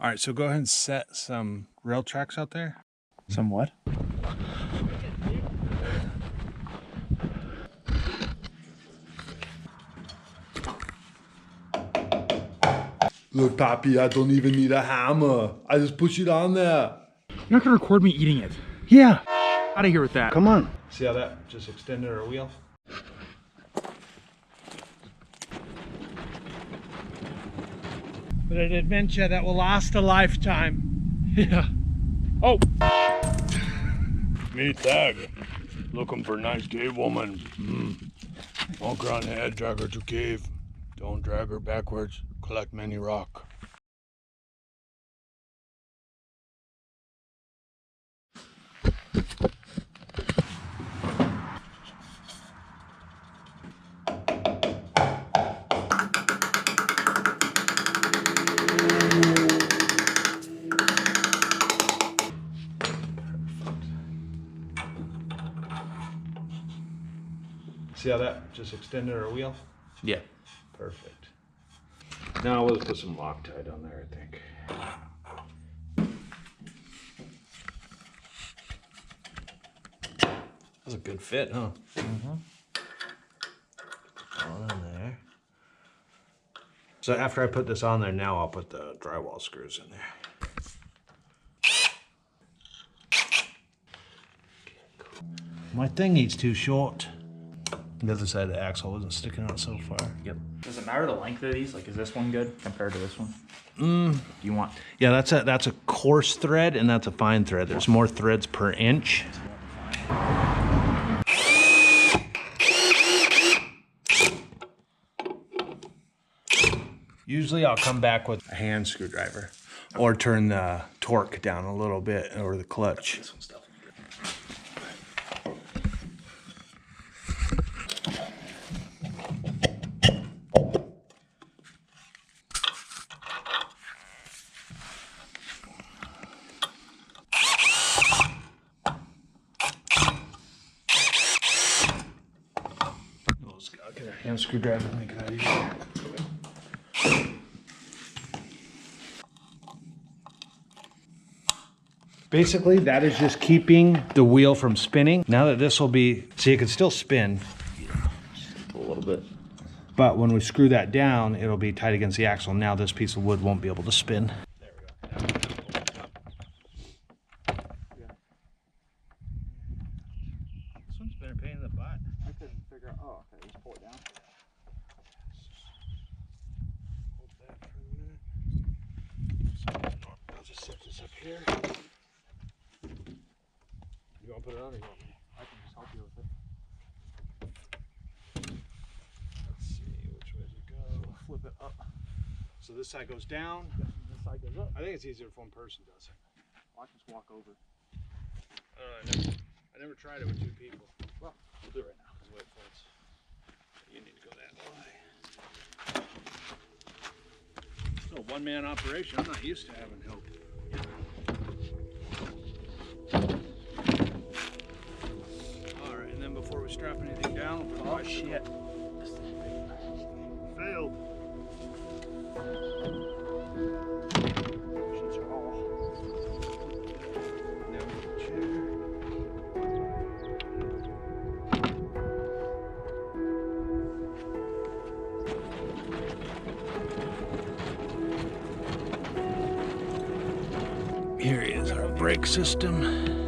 All right, so go ahead and set some rail tracks out there. Some what? Look, Papi, I don't even need a hammer. I just push it on there. You're not gonna record me eating it. Yeah. Out of here with that. Come on. See how that just extended our wheel? But an adventure that will last a lifetime. Yeah. Oh. Meet Thag. Looking for a nice cave woman. Walk her on the head, drag her to cave. Don't drag her backwards. Collect many rock. See how that just extended our wheel? Yeah. Perfect. Now we'll just put some Loctite on there, I think. That's a good fit, huh? On in there. So after I put this on there, now I'll put the drywall screws in there. My thingy's too short. The other side of the axle wasn't sticking out so far. Yep. Does it matter the length of these? Like, is this one good compared to this one? Do you want? Yeah, that's a coarse thread and that's a fine thread. There's more threads per inch. Usually I'll come back with a hand screwdriver or turn the torque down a little bit or the clutch. This one's definitely good. I'll get a hand screwdriver and make it out easier. Basically, that is just keeping the wheel from spinning. Now that this will be, see, it can still spin. A little bit. But when we screw that down, it'll be tight against the axle. Now this piece of wood won't be able to spin. There we go. This one's been a pain in the butt. I couldn't figure out. Oh, okay. Just pull it down. Hold that for a minute. I'll just set this up here. You want to put it on or you want me? I can just help you with it. Let's see, which way does it go? Flip it up. So this side goes down. This side goes up. I think it's easier if one person does it. I'll just walk over. I never tried it with two people. Well, we'll do it right now. Because way it folds. You need to go that way. It's a one-man operation. I'm not used to having help. All right, and then before we strap anything down, we'll put the Oh, white shit. failed. Sheets are all. Now the chair. Here is our brake system.